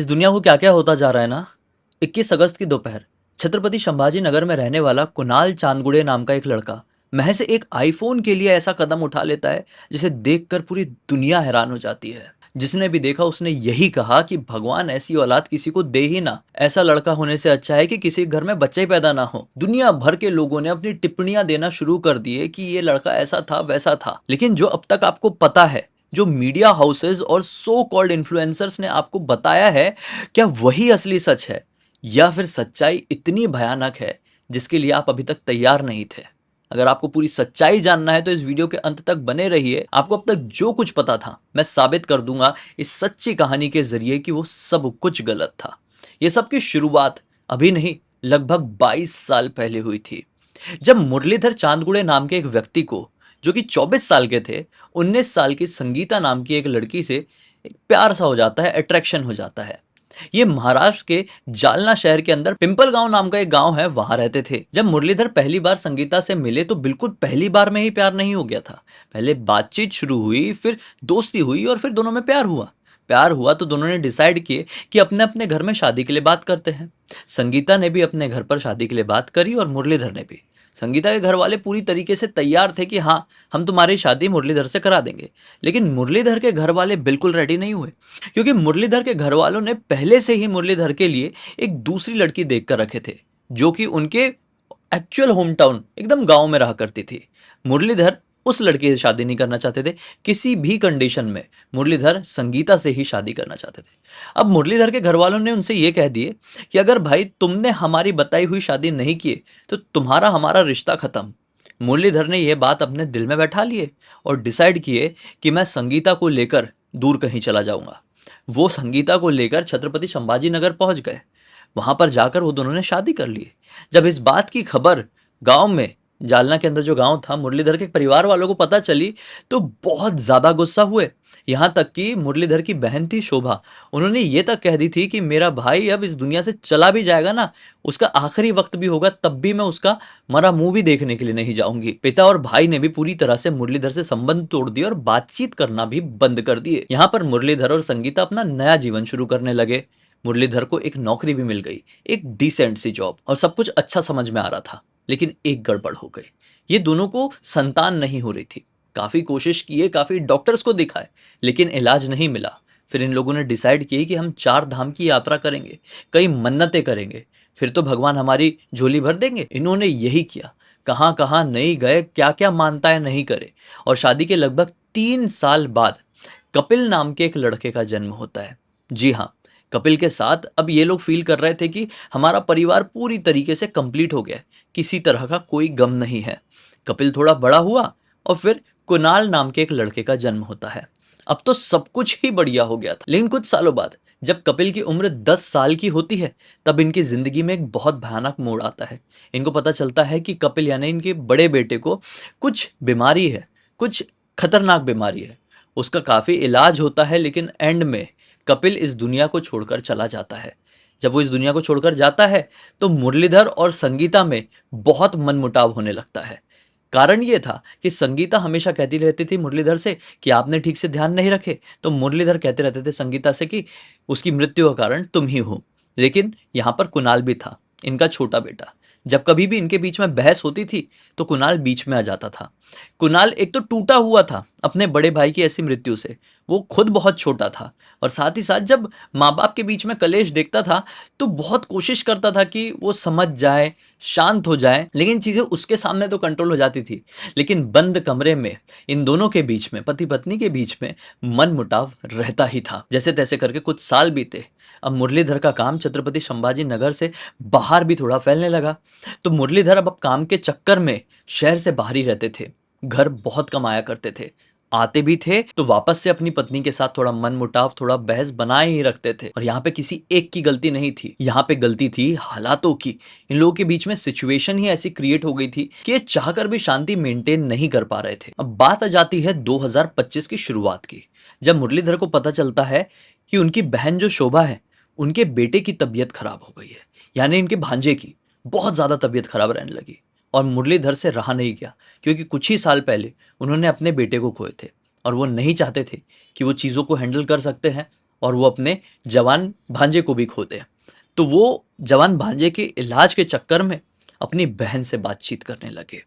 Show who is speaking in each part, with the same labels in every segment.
Speaker 1: इस दुनिया को क्या-क्या होता जा रहा है ना। 21 अगस्त की दोपहर छत्रपति संभाजी नगर में रहने वाला कुणाल चांदगुड़े नाम का एक लड़का महज एक आईफोन के लिए ऐसा कदम उठा लेता है जिसे देखकर पूरी दुनिया हैरान हो जाती है। जिसने भी देखा उसने यही कहा कि भगवान ऐसी औलाद किसी को दे ही ना। ऐसा लड़का होने से अच्छा है कि किसी घर में बच्चे ही पैदा ना हो। दुनिया भर के लोगों ने अपनी टिप्पणियां देना शुरू कर दिए कि ये लड़का ऐसा था वैसा था, लेकिन जो अब तक आपको पता है, जो मीडिया हाउसेस और सो कॉल्ड इन्फ्लुएंसर्स ने आपको बताया है, क्या वही असली सच है या फिर सच्चाई इतनी भयानक है जिसके लिए आप अभी तक तैयार नहीं थे? अगर आपको पूरी सच्चाई जानना है तो इस वीडियो के अंत तक बने रहिए। आपको अब तक जो कुछ पता था मैं साबित कर दूंगा इस सच्ची कहानी के जरिए कि वो सब कुछ गलत था। ये सब की शुरुआत अभी नहीं, लगभग 22 साल पहले हुई थी, जब मुरलीधर चांदगुड़े नाम के एक व्यक्ति को, जो कि 24 साल के थे, 19 साल की संगीता नाम की एक लड़की से एक प्यार सा हो जाता है, अट्रैक्शन हो जाता है। ये महाराष्ट्र के जालना शहर के अंदर पिंपल गांव नाम का एक गांव है, वहां रहते थे। जब मुरलीधर पहली बार संगीता से मिले तो बिल्कुल पहली बार में ही प्यार नहीं हो गया था। पहले बातचीत शुरू हुई, फिर दोस्ती हुई और फिर दोनों में प्यार हुआ। प्यार हुआ तो दोनों ने डिसाइड किए कि अपने अपने घर में शादी के लिए बात करते हैं। संगीता ने भी अपने घर पर शादी के लिए बात करी और मुरलीधर ने भी। संगीता के घर वाले पूरी तरीके से तैयार थे कि हाँ, हम तुम्हारी शादी मुरलीधर से करा देंगे। लेकिन मुरलीधर के घर वाले बिल्कुल रेडी नहीं हुए, क्योंकि मुरलीधर के घर वालों ने पहले से ही मुरलीधर के लिए एक दूसरी लड़की देख कर रखे थे, जो कि उनके एक्चुअल होम टाउन एकदम गांव में रहा करती थी। मुरलीधर उस लड़के से शादी नहीं करना चाहते थे, किसी भी कंडीशन में मुरलीधर संगीता से ही शादी करना चाहते थे। अब मुरलीधर के घर वालों ने उनसे ये कह दिए कि अगर भाई तुमने हमारी बताई हुई शादी नहीं की तो तुम्हारा हमारा रिश्ता खत्म। मुरलीधर ने यह बात अपने दिल में बैठा लिए और डिसाइड किए कि मैं संगीता को लेकर दूर कहीं चला जाऊंगा। वो संगीता को लेकर छत्रपति संभाजी नगर पहुंच गए। वहां पर जाकर वो दोनों ने शादी कर ली। जब इस बात की खबर गांव में, जालना के अंदर जो गांव था, मुरलीधर के परिवार वालों को पता चली तो बहुत ज्यादा गुस्सा हुए। यहां तक कि मुरलीधर की बहन थी शोभा, उन्होंने ये तक कह दी थी कि मेरा भाई अब इस दुनिया से चला भी जाएगा ना, उसका आखिरी वक्त भी होगा, तब भी मैं उसका मरा मुंह भी देखने के लिए नहीं जाऊंगी। पिता और भाई ने भी पूरी तरह से मुरलीधर से संबंध तोड़ दिए और बातचीत करना भी बंद कर दिए। यहाँ पर मुरलीधर और संगीता अपना नया जीवन शुरू करने लगे। मुरलीधर को एक नौकरी भी मिल गई, एक डिसेंट सी जॉब, और सब कुछ अच्छा समझ में आ रहा था। लेकिन एक गड़बड़ हो गई। ये दोनों को संतान नहीं हो रही थी। काफी कोशिश किए, काफी डॉक्टर्स को दिखाए, लेकिन इलाज नहीं मिला। फिर इन लोगों ने डिसाइड किया कि हम 4 धाम की यात्रा करेंगे, कई मन्नतें करेंगे, फिर तो भगवान हमारी झोली भर देंगे। इन्होंने यही किया, कहां कहां नहीं गए, क्या क्या मानताएं नहीं करे। और शादी के लगभग 3 साल बाद कपिल नाम के एक लड़के का जन्म होता है। जी हाँ, कपिल के साथ अब ये लोग फील कर रहे थे कि हमारा परिवार पूरी तरीके से कंप्लीट हो गया है, किसी तरह का कोई गम नहीं है। कपिल थोड़ा बड़ा हुआ और फिर कुणाल नाम के एक लड़के का जन्म होता है। अब तो सब कुछ ही बढ़िया हो गया था। लेकिन कुछ सालों बाद जब कपिल की उम्र 10 साल की होती है, तब इनकी जिंदगी में एक बहुत भयानक मोड़ आता है। इनको पता चलता है कि कपिल यानी इनके बड़े बेटे को कुछ बीमारी है, कुछ खतरनाक बीमारी है। उसका काफी इलाज होता है, लेकिन एंड में कपिल इस दुनिया को छोड़कर चला जाता है। जब वो इस दुनिया को छोड़कर जाता है तो मुरलीधर और संगीता में बहुत मनमुटाव होने लगता है। कारण ये था कि संगीता हमेशा कहती रहती थी मुरलीधर से कि आपने ठीक से ध्यान नहीं रखे, तो मुरलीधर कहते रहते थे संगीता से कि उसकी मृत्यु का कारण तुम ही हो। लेकिन यहाँ पर कुणाल भी था, इनका छोटा बेटा। जब कभी भी इनके बीच में बहस होती थी तो कुणाल बीच में आ जाता था। कुणाल एक तो टूटा हुआ था अपने बड़े भाई की ऐसी मृत्यु से, वो खुद बहुत छोटा था, और साथ ही साथ जब माँ बाप के बीच में कलेश देखता था तो बहुत कोशिश करता था कि वो समझ जाए, शांत हो जाए, लेकिन चीजें उसके सामने तो कंट्रोल हो जाती थी, लेकिन बंद कमरे में इन दोनों के बीच में, पति पत्नी के बीच में मनमुटाव रहता ही था। जैसे तैसे करके कुछ साल बीते। अब मुरलीधर का काम छत्रपति संभाजी नगर से बाहर भी थोड़ा फैलने लगा, तो मुरलीधर अब काम के चक्कर में शहर से बाहर ही रहते थे। घर बहुत कम आया करते थे, आते भी थे तो वापस से अपनी पत्नी के साथ थोड़ा मनमुटाव, थोड़ा बहस बनाए ही रखते थे। और यहाँ पे किसी एक की गलती नहीं थी, यहाँ पे गलती थी हालातों की। इन लोगों के बीच में सिचुएशन ही ऐसी क्रिएट हो गई थी कि ये चाहकर भी शांति मेंटेन नहीं कर पा रहे थे। अब बात आ जाती है 2025 की शुरुआत की, जब मुरलीधर को पता चलता है कि उनकी बहन जो शोभा है, उनके बेटे की तबीयत खराब हो गई है, यानी इनके भांजे की बहुत ज्यादा तबीयत खराब रहने लगी। और मुरलीधर से रहा नहीं गया, क्योंकि कुछ ही साल पहले उन्होंने अपने बेटे को खोए थे और वो नहीं चाहते थे कि वो चीज़ों को हैंडल कर सकते हैं और वो अपने जवान भांजे को भी खो दे। तो वो जवान भांजे के इलाज के चक्कर में अपनी बहन से बातचीत करने लगे।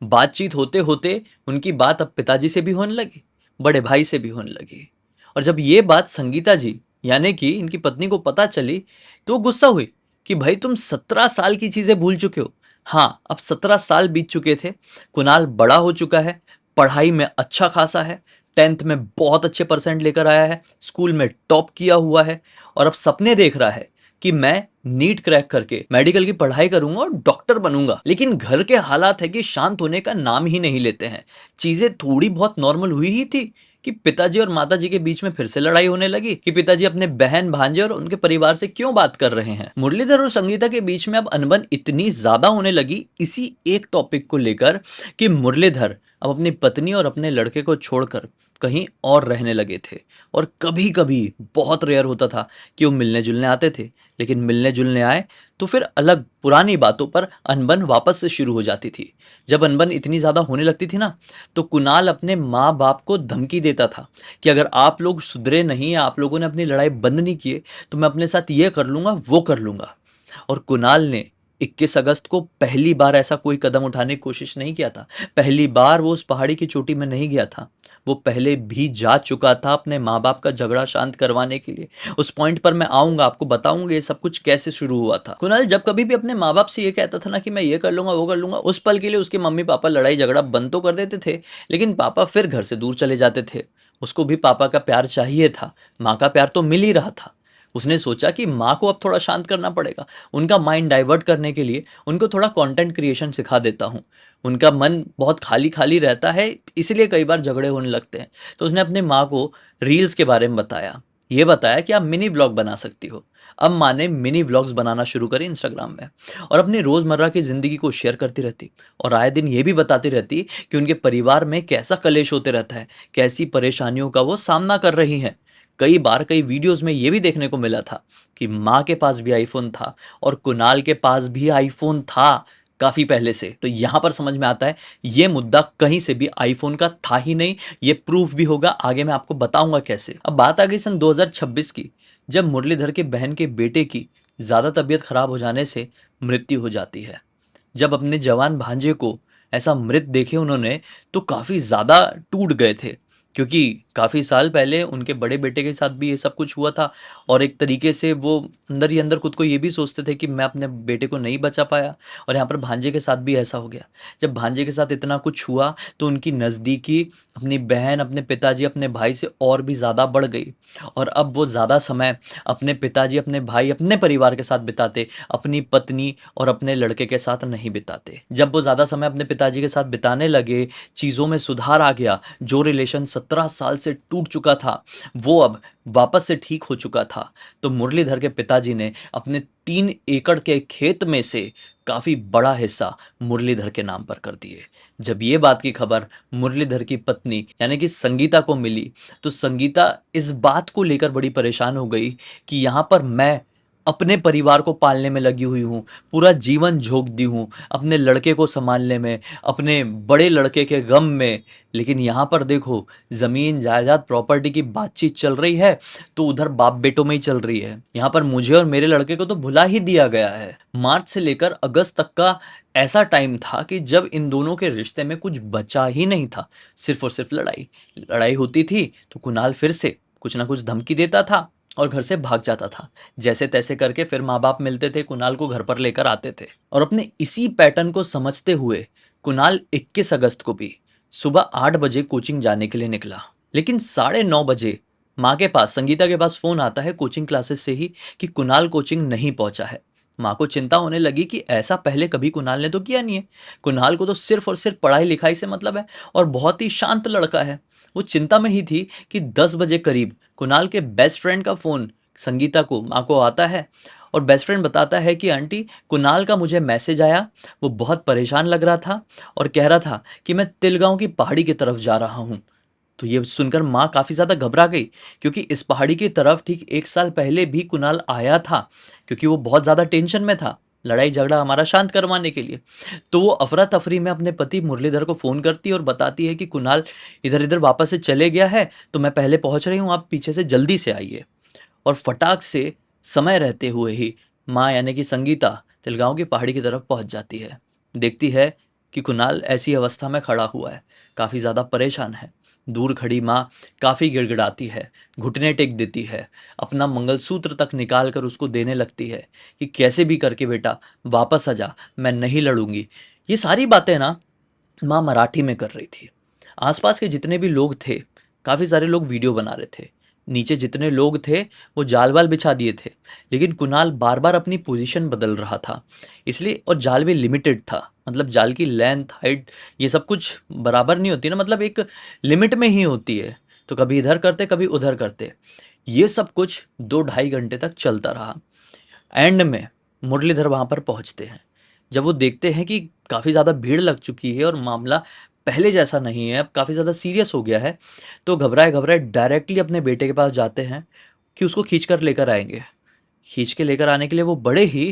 Speaker 1: बातचीत होते होते उनकी बात अब पिताजी से भी होने लगी, बड़े भाई से भी होने लगी। और जब ये बात संगीता जी यानी कि इनकी पत्नी को पता चली, तो वो गुस्सा हुई कि भाई तुम 17 साल की चीजें भूल चुके हो। हाँ, अब 17 साल बीत चुके थे। कुणाल बड़ा हो चुका है, पढ़ाई में अच्छा खासा है, 10th में बहुत अच्छे परसेंट लेकर आया है, स्कूल में टॉप किया हुआ है, और अब सपने देख रहा है कि मैं नीट क्रैक करके मेडिकल की पढ़ाई करूंगा और डॉक्टर बनूंगा। लेकिन घर के हालात है कि शांत होने का नाम ही नहीं लेते हैं। चीजें थोड़ी बहुत नॉर्मल हुई ही थी कि पिताजी और माताजी के बीच में फिर से लड़ाई होने लगी कि पिताजी अपने बहन भांजे और उनके परिवार से क्यों बात कर रहे हैं। मुरलीधर और संगीता के बीच में अब अनबन इतनी ज्यादा होने लगी इसी एक टॉपिक को लेकर कि मुरलीधर अब अपनी पत्नी और अपने लड़के को छोड़कर कहीं और रहने लगे थे। और कभी कभी बहुत रेयर होता था कि वो मिलने जुलने आते थे, लेकिन मिलने जुलने आए तो फिर अलग पुरानी बातों पर अनबन वापस से शुरू हो जाती थी। जब अनबन इतनी ज़्यादा होने लगती थी ना, तो कुणाल अपने माँ बाप को धमकी देता था कि अगर आप लोग सुधरे नहीं या आप लोगों ने अपनी लड़ाई बंद नहीं किए तो मैं अपने साथ ये कर लूँगा वो कर लूँगा। और कुणाल ने 21 अगस्त को पहली बार ऐसा कोई कदम उठाने की कोशिश नहीं किया था। पहली बार वो उस पहाड़ी की चोटी में नहीं गया था। वो पहले भी जा चुका था अपने माँ बाप का झगड़ा शांत करवाने के लिए। उस पॉइंट पर मैं आऊंगा, आपको बताऊंगा ये सब कुछ कैसे शुरू हुआ था। कुणाल जब कभी भी अपने माँ बाप से ये कहता था ना कि मैं ये कर लूंगा वो कर लूंगा, उस पल के लिए उसके मम्मी पापा लड़ाई झगड़ा बंद तो कर देते थे, लेकिन पापा फिर घर से दूर चले जाते थे। उसको भी पापा का प्यार चाहिए था, माँ का प्यार तो मिल ही रहा था। उसने सोचा कि माँ को अब थोड़ा शांत करना पड़ेगा, उनका माइंड डाइवर्ट करने के लिए उनको थोड़ा कंटेंट क्रिएशन सिखा देता हूँ। उनका मन बहुत खाली खाली रहता है, इसलिए कई बार झगड़े होने लगते हैं। तो उसने अपने माँ को रील्स के बारे में बताया, ये बताया कि आप मिनी ब्लॉग बना सकती हो। अब माँ ने मिनी ब्लॉग्स बनाना शुरू करे इंस्टाग्राम में और अपनी रोज़मर्रा की ज़िंदगी को शेयर करती रहती और आए दिन ये भी बताती रहती कि उनके परिवार में कैसा कलेश होते रहता है, कैसी परेशानियों का वो सामना कर रही हैं। कई बार कई वीडियोस में ये भी देखने को मिला था कि माँ के पास भी आईफोन था और कुणाल के पास भी आईफोन था काफ़ी पहले से। तो यहाँ पर समझ में आता है ये मुद्दा कहीं से भी आईफोन का था ही नहीं। ये प्रूफ भी होगा, आगे मैं आपको बताऊंगा कैसे। अब बात आ गई सन 2026 की, जब मुरलीधर के बहन के बेटे की ज़्यादा तबीयत खराब हो जाने से मृत्यु हो जाती है। जब अपने जवान भांजे को ऐसा मृत देखे उन्होंने, तो काफ़ी ज़्यादा टूट गए थे, क्योंकि काफ़ी साल पहले उनके बड़े बेटे के साथ भी ये सब कुछ हुआ था। और एक तरीके से वो अंदर ही अंदर खुद को ये भी सोचते थे कि मैं अपने बेटे को नहीं बचा पाया, और यहाँ पर भांजे के साथ भी ऐसा हो गया। जब भांजे के साथ इतना कुछ हुआ तो उनकी नज़दीकी अपनी बहन, अपने पिताजी, अपने भाई से और भी ज़्यादा बढ़ गई। और अब वो ज़्यादा समय अपने पिताजी, अपने भाई, अपने परिवार के साथ बिताते, अपनी पत्नी और अपने लड़के के साथ नहीं बिताते। जब वो ज़्यादा समय अपने पिताजी के साथ बिताने लगे, चीज़ों में सुधार आ गया। जो रिलेशन 17 साल से टूट चुका था वो अब वापस से ठीक हो चुका था। तो मुरलीधर के पिताजी ने अपने 3 एकड़ के खेत में से काफ़ी बड़ा हिस्सा मुरलीधर के नाम पर कर दिए। जब ये बात की खबर मुरलीधर की पत्नी यानी कि संगीता को मिली, तो संगीता इस बात को लेकर बड़ी परेशान हो गई कि यहाँ पर मैं अपने परिवार को पालने में लगी हुई हूँ, पूरा जीवन झोंक दी हूँ अपने लड़के को संभालने में, अपने बड़े लड़के के गम में। लेकिन यहाँ पर देखो, ज़मीन जायदाद प्रॉपर्टी की बातचीत चल रही है तो उधर बाप बेटों में ही चल रही है। यहाँ पर मुझे और मेरे लड़के को तो भुला ही दिया गया है। मार्च से लेकर अगस्त तक का ऐसा टाइम था कि जब इन दोनों के रिश्ते में कुछ बचा ही नहीं था, सिर्फ और सिर्फ लड़ाई। लड़ाई होती थी तो कुणाल फिर से कुछ ना कुछ धमकी देता था और घर से भाग जाता था। जैसे तैसे करके फिर माँ बाप मिलते थे, कुणाल को घर पर लेकर आते थे। और अपने इसी पैटर्न को समझते हुए कुणाल 21 अगस्त को भी सुबह 8 बजे कोचिंग जाने के लिए निकला। लेकिन 9:30 बजे माँ के पास, संगीता के पास फ़ोन आता है कोचिंग क्लासेस से ही कि कुणाल कोचिंग नहीं पहुंचा है। माँ को चिंता होने लगी कि ऐसा पहले कभी कुणाल ने तो किया नहीं है। कुणाल को तो सिर्फ और सिर्फ पढ़ाई लिखाई से मतलब है और बहुत ही शांत लड़का है। वो चिंता में ही थी कि 10 बजे करीब कुणाल के बेस्ट फ्रेंड का फ़ोन संगीता को, माँ को आता है और बेस्ट फ्रेंड बताता है कि आंटी, कुणाल का मुझे मैसेज आया, वो बहुत परेशान लग रहा था और कह रहा था कि मैं तिलगांव की पहाड़ी की तरफ जा रहा हूँ। तो ये सुनकर माँ काफ़ी ज़्यादा घबरा गई, क्योंकि इस पहाड़ी की तरफ ठीक 1 साल पहले भी कुणाल आया था, क्योंकि वो बहुत ज़्यादा टेंशन में था, लड़ाई झगड़ा हमारा शांत करवाने के लिए। तो वो अफरा तफरी में अपने पति मुरलीधर को फ़ोन करती है और बताती है कि कुणाल इधर इधर वापस से चले गया है, तो मैं पहले पहुंच रही हूँ, आप पीछे से जल्दी से आइए। और फटाक से समय रहते हुए ही माँ यानी कि संगीता तिलगांव की पहाड़ी की तरफ पहुंच जाती है। देखती है कि कुणाल ऐसी अवस्था में खड़ा हुआ है, काफ़ी ज़्यादा परेशान है। दूर खड़ी माँ काफ़ी गिड़गिड़ाती है, घुटने टेक देती है, अपना मंगलसूत्र तक निकाल कर उसको देने लगती है कि कैसे भी करके बेटा वापस आ जा, मैं नहीं लड़ूंगी। ये सारी बातें ना माँ मराठी में कर रही थी। आसपास के जितने भी लोग थे, काफ़ी सारे लोग वीडियो बना रहे थे। नीचे जितने लोग थे वो जाल वाल बिछा दिए थे, लेकिन कुणाल बार बार अपनी पोजीशन बदल रहा था, इसलिए। और जाल भी लिमिटेड था, मतलब जाल की लेंथ हाइट ये सब कुछ बराबर नहीं होती ना, मतलब एक लिमिट में ही होती है। तो कभी इधर करते कभी उधर करते, ये सब कुछ 2 ढाई घंटे तक चलता रहा। एंड में मुरलीधर वहाँ पर पहुँचते हैं। जब वो देखते हैं कि काफ़ी ज़्यादा भीड़ लग चुकी है और मामला पहले जैसा नहीं है, अब काफ़ी ज़्यादा सीरियस हो गया है, तो घबराए घबराए डायरेक्टली अपने बेटे के पास जाते हैं कि उसको खींच कर लेकर आएंगे। खींच के लेकर आने के लिए वो बड़े ही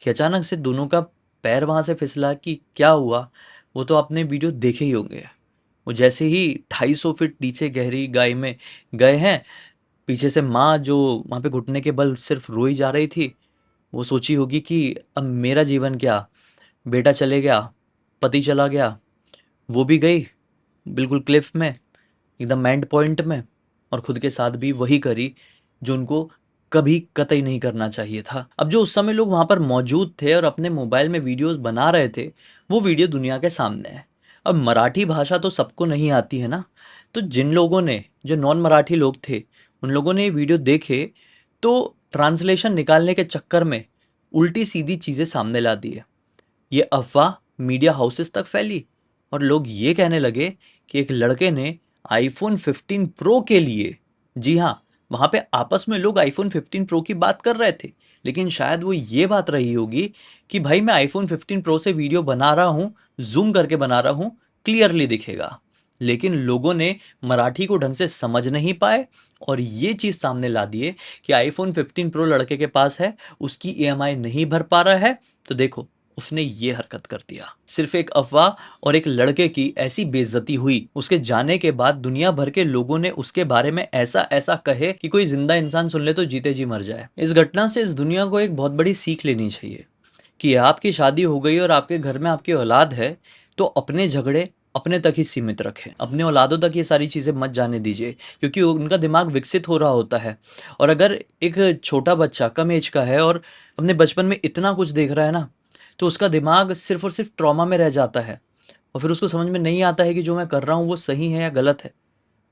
Speaker 1: कि अचानक से दोनों का पैर वहाँ से फिसला। कि क्या हुआ, वो तो आपने वीडियो देखे ही होंगे। वो जैसे ही 250 फीट नीचे गहरी गाय में गए हैं, पीछे से माँ जो वहाँ पे घुटने के बल सिर्फ रोई जा रही थी, वो सोची होगी कि अब मेरा जीवन क्या, बेटा चले गया, पति चला गया, वो भी गई बिल्कुल क्लिफ में, एकदम एंड पॉइंट में, और खुद के साथ भी वही करी जो उनको कभी कतई नहीं करना चाहिए था। अब जो उस समय लोग वहाँ पर मौजूद थे और अपने मोबाइल में वीडियोस बना रहे थे, वो वीडियो दुनिया के सामने है। अब मराठी भाषा तो सबको नहीं आती है ना, तो जिन लोगों ने, जो नॉन मराठी लोग थे, उन लोगों ने ये वीडियो देखे, तो ट्रांसलेशन निकालने के चक्कर में उल्टी सीधी चीज़ें सामने ला दी है। ये अफ़वाह मीडिया हाउसेस तक फैली और लोग ये कहने लगे कि एक लड़के ने आईफ़ोन 15 प्रो के लिए, जी हाँ, वहाँ पे आपस में लोग आईफ़ोन 15 प्रो की बात कर रहे थे, लेकिन शायद वो ये बात रही होगी कि भाई मैं आईफ़ोन 15 प्रो से वीडियो बना रहा हूँ, ज़ूम करके बना रहा हूँ, क्लियरली दिखेगा। लेकिन लोगों ने मराठी को ढंग से समझ नहीं पाए और ये चीज़ सामने ला दिए कि आईफ़ोन 15 प्रो लड़के के पास है, उसकी ईएमआई नहीं भर पा रहा है, तो देखो उसने ये हरकत कर दिया। सिर्फ एक अफवाह और एक लड़के की ऐसी बेइज्जती हुई, उसके जाने के बाद दुनिया भर के लोगों ने उसके बारे में ऐसा ऐसा कहे कि कोई जिंदा इंसान सुन ले तो जीते जी मर जाए। इस घटना से इस दुनिया को एक बहुत बड़ी सीख लेनी चाहिए कि आपकी शादी हो गई और आपके घर में आपकी औलाद है, तो अपने झगड़े अपने तक ही सीमित रखें, अपने औलादों तक ये सारी चीज़ें मत जाने दीजिए, क्योंकि उनका दिमाग विकसित हो रहा होता है। और अगर एक छोटा बच्चा कम एज का है और अपने बचपन में इतना कुछ देख रहा है ना, तो उसका दिमाग सिर्फ और सिर्फ ट्रॉमा में रह जाता है और फिर उसको समझ में नहीं आता है कि जो मैं कर रहा हूँ वो सही है या गलत है।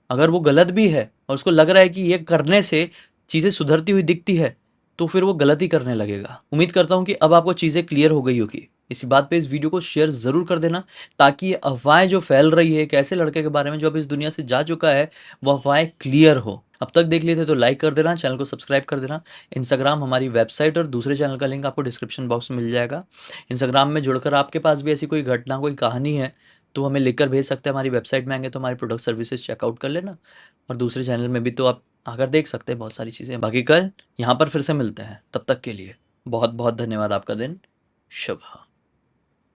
Speaker 1: अगर वो गलत भी है और उसको लग रहा है कि ये करने से चीज़ें सुधरती हुई दिखती है, तो फिर वो गलत ही करने लगेगा। उम्मीद करता हूँ कि अब आपको चीज़ें क्लियर हो गई होगी। इसी बात पे इस वीडियो को शेयर ज़रूर कर देना, ताकि ये अफ़वाहें जो फैल रही है एक ऐसे लड़के के बारे में जो अब इस दुनिया से जा चुका है, वो अफ़वाहें क्लियर हो। अब तक देख लिए थे तो लाइक कर देना, चैनल को सब्सक्राइब कर देना। इंस्टाग्राम, हमारी वेबसाइट और दूसरे चैनल का लिंक आपको डिस्क्रिप्शन बॉक्स में मिल जाएगा। इंस्टाग्राम में जुड़कर आपके पास भी ऐसी कोई घटना, कोई कहानी है, तो हमें लिखकर भेज सकते हैं। हमारी वेबसाइट में आएँगे तो हमारी प्रोडक्ट सर्विसेज़ चेकआउट कर लेना, और दूसरे चैनल में भी तो आप आकर देख सकते हैं बहुत सारी चीज़ें। बाकी कल यहाँ पर फिर से मिलते हैं, तब तक के लिए बहुत बहुत धन्यवाद। आपका दिन शुभ हो।